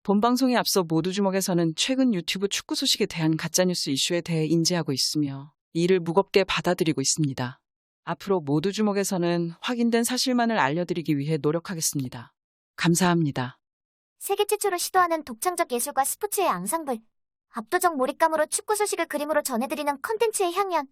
본방송에 앞서 모두주먹에서는 최근 유튜브 축구 소식에 대한 가짜뉴스 이슈에 대해 인지하고 있으며 이를 무겁게 받아들이고 있습니다. 앞으로 모두주먹에서는 확인된 사실만을 알려드리기 위해 노력하겠습니다. 감사합니다. 세계 최초로 시도하는 독창적 예술과 스포츠의 앙상블. 압도적 몰입감으로 축구 소식을 그림으로 전해드리는 컨텐츠의 향연.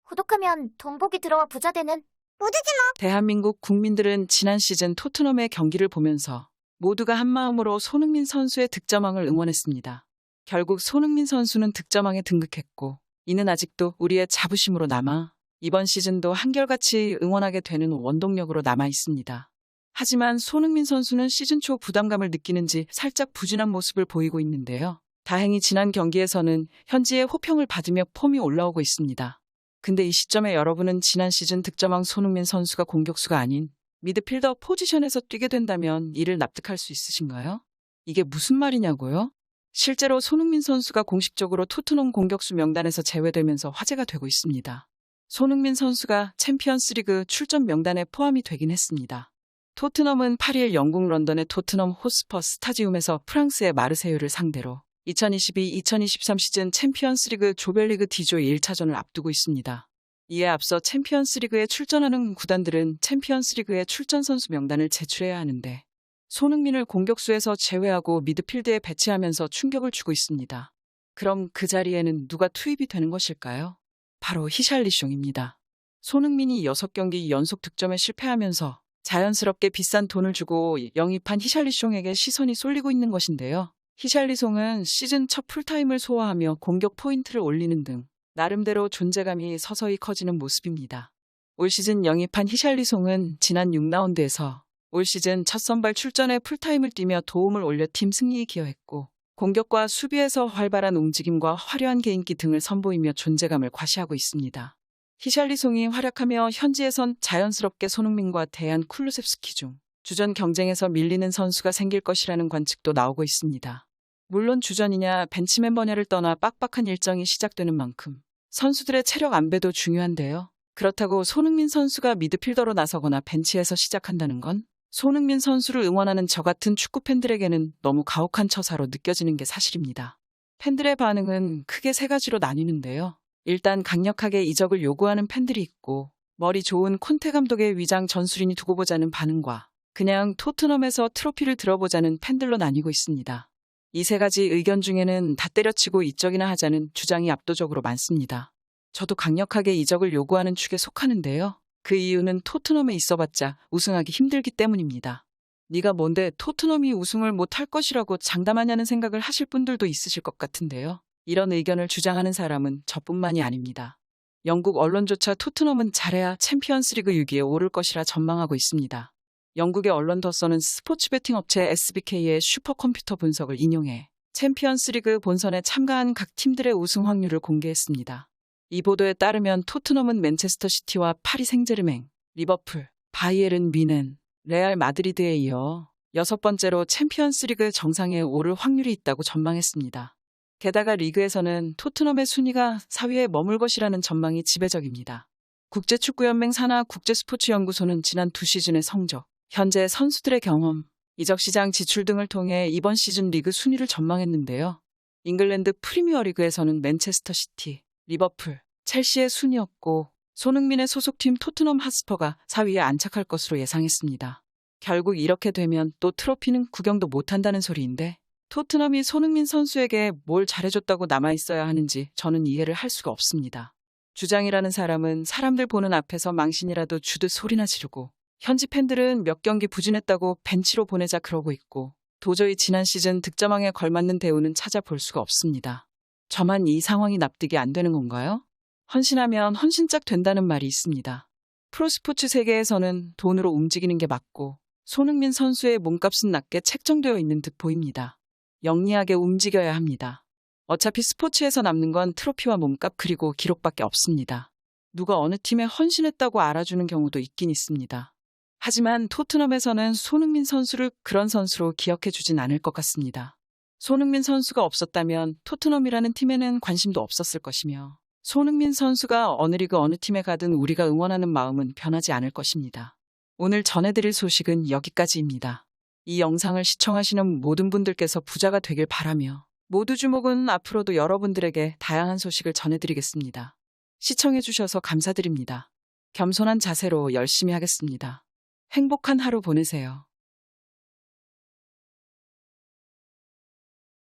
구독하면 돈복이 들어와 부자되는 모두주먹. 대한민국 국민들은 지난 시즌 토트넘의 경기를 보면서 모두가 한마음으로 손흥민 선수의 득점왕을 응원했습니다. 결국 손흥민 선수는 득점왕에 등극했고 이는 아직도 우리의 자부심으로 남아 이번 시즌도 한결같이 응원하게 되는 원동력으로 남아 있습니다. 하지만 손흥민 선수는 시즌 초 부담감을 느끼는지 살짝 부진한 모습을 보이고 있는데요. 다행히 지난 경기에서는 현지의 호평을 받으며 폼이 올라오고 있습니다. 근데 이 시점에 여러분은 지난 시즌 득점왕 손흥민 선수가 공격수가 아닌 미드필더 포지션에서 뛰게 된다면 이를 납득할 수 있으신가요? 이게 무슨 말이냐고요? 실제로 손흥민 선수가 공식적으로 토트넘 공격수 명단에서 제외되면서 화제가 되고 있습니다. 손흥민 선수가 챔피언스리그 출전 명단에 포함이 되긴 했습니다. 토트넘은 8일 영국 런던의 토트넘 호스퍼 스타디움에서 프랑스의 마르세유를 상대로 2022-2023 시즌 챔피언스리그 조별리그 D조 1차전을 앞두고 있습니다. 이에 앞서 챔피언스리그에 출전하는 구단들은 챔피언스리그의 출전 선수 명단을 제출해야 하는데 손흥민을 공격수에서 제외하고 미드필드에 배치하면서 충격을 주고 있습니다. 그럼 그 자리에는 누가 투입이 되는 것일까요? 바로 히샬리숑입니다. 손흥민이 6경기 연속 득점에 실패하면서 자연스럽게 비싼 돈을 주고 영입한 히샬리숑에게 시선이 쏠리고 있는 것인데요. 히샬리숑은 시즌 첫 풀타임을 소화하며 공격 포인트를 올리는 등 나름대로 존재감이 서서히 커지는 모습입니다. 올 시즌 영입한 히샬리숑은 지난 6라운드에서 올 시즌 첫 선발 출전에 풀타임을 뛰며 도움을 올려 팀 승리에 기여했고 공격과 수비에서 활발한 움직임과 화려한 개인기 등을 선보이며 존재감을 과시하고 있습니다. 히샬리숑이 활약하며 현지에선 자연스럽게 손흥민과 대한 쿨루셉스키 중 주전 경쟁에서 밀리는 선수가 생길 것이라는 관측도 나오고 있습니다. 물론 주전이냐 벤치 멤버냐를 떠나 빡빡한 일정이 시작되는 만큼 선수들의 체력 안배도 중요한데요. 그렇다고 손흥민 선수가 미드필더로 나서거나 벤치에서 시작한다는 건 손흥민 선수를 응원하는 저 같은 축구 팬들에게는 너무 가혹한 처사로 느껴지는 게 사실입니다. 팬들의 반응은 크게 세 가지로 나뉘는데요. 일단 강력하게 이적을 요구하는 팬들이 있고 머리 좋은 콘테 감독의 위장 전술인이 두고 보자는 반응과 그냥 토트넘에서 트로피를 들어보자는 팬들로 나뉘고 있습니다. 이 세 가지 의견 중에는 다 때려치고 이적이나 하자는 주장이 압도적으로 많습니다. 저도 강력하게 이적을 요구하는 축에 속하는데요. 그 이유는 토트넘에 있어봤자 우승하기 힘들기 때문입니다. 네가 뭔데 토트넘이 우승을 못할 것이라고 장담하냐는 생각을 하실 분들도 있으실 것 같은데요. 이런 의견을 주장하는 사람은 저뿐만이 아닙니다. 영국 언론조차 토트넘은 잘해야 챔피언스리그 6위에 오를 것이라 전망하고 있습니다. 영국의 언론 더선은 스포츠 베팅 업체 SBK의 슈퍼컴퓨터 분석을 인용해 챔피언스리그 본선에 참가한 각 팀들의 우승 확률을 공개했습니다. 이 보도에 따르면 토트넘은 맨체스터 시티와 파리 생제르맹, 리버풀, 바이에른 뮌헨, 레알 마드리드에 이어 6번째로 챔피언스리그 정상에 오를 확률이 있다고 전망했습니다. 게다가 리그에서는 토트넘의 순위가 4위에 머물 것이라는 전망이 지배적입니다. 국제축구연맹 산하 국제스포츠연구소는 지난 2시즌의 성적, 현재 선수들의 경험, 이적시장 지출 등을 통해 이번 시즌 리그 순위를 전망했는데요. 잉글랜드 프리미어리그에서는 맨체스터 시티, 리버풀, 첼시의 순위였고 손흥민의 소속팀 토트넘 핫스퍼가 4위에 안착할 것으로 예상했습니다. 결국 이렇게 되면 또 트로피는 구경도 못한다는 소리인데 토트넘이 손흥민 선수에게 뭘 잘해줬다고 남아있어야 하는지 저는 이해를 할 수가 없습니다. 주장이라는 사람은 사람들 보는 앞에서 망신이라도 주듯 소리나 지르고 현지 팬들은 몇 경기 부진했다고 벤치로 보내자 그러고 있고 도저히 지난 시즌 득점왕에 걸맞는 대우는 찾아볼 수가 없습니다. 저만 이 상황이 납득이 안 되는 건가요? 헌신하면 헌신짝 된다는 말이 있습니다. 프로스포츠 세계에서는 돈으로 움직이는 게 맞고 손흥민 선수의 몸값은 낮게 책정되어 있는 듯 보입니다. 영리하게 움직여야 합니다. 어차피 스포츠에서 남는 건 트로피와 몸값 그리고 기록밖에 없습니다. 누가 어느 팀에 헌신했다고 알아주는 경우도 있긴 있습니다. 하지만 토트넘에서는 손흥민 선수를 그런 선수로 기억해주진 않을 것 같습니다. 손흥민 선수가 없었다면 토트넘이라는 팀에는 관심도 없었을 것이며 손흥민 선수가 어느 리그 어느 팀에 가든 우리가 응원하는 마음은 변하지 않을 것입니다. 오늘 전해드릴 소식은 여기까지입니다. 이 영상을 시청하시는 모든 분들께서 부자가 되길 바라며 모두주목은 앞으로도 여러분들에게 다양한 소식을 전해드리겠습니다. 시청해주셔서 감사드립니다. 겸손한 자세로 열심히 하겠습니다. 행복한 하루 보내세요.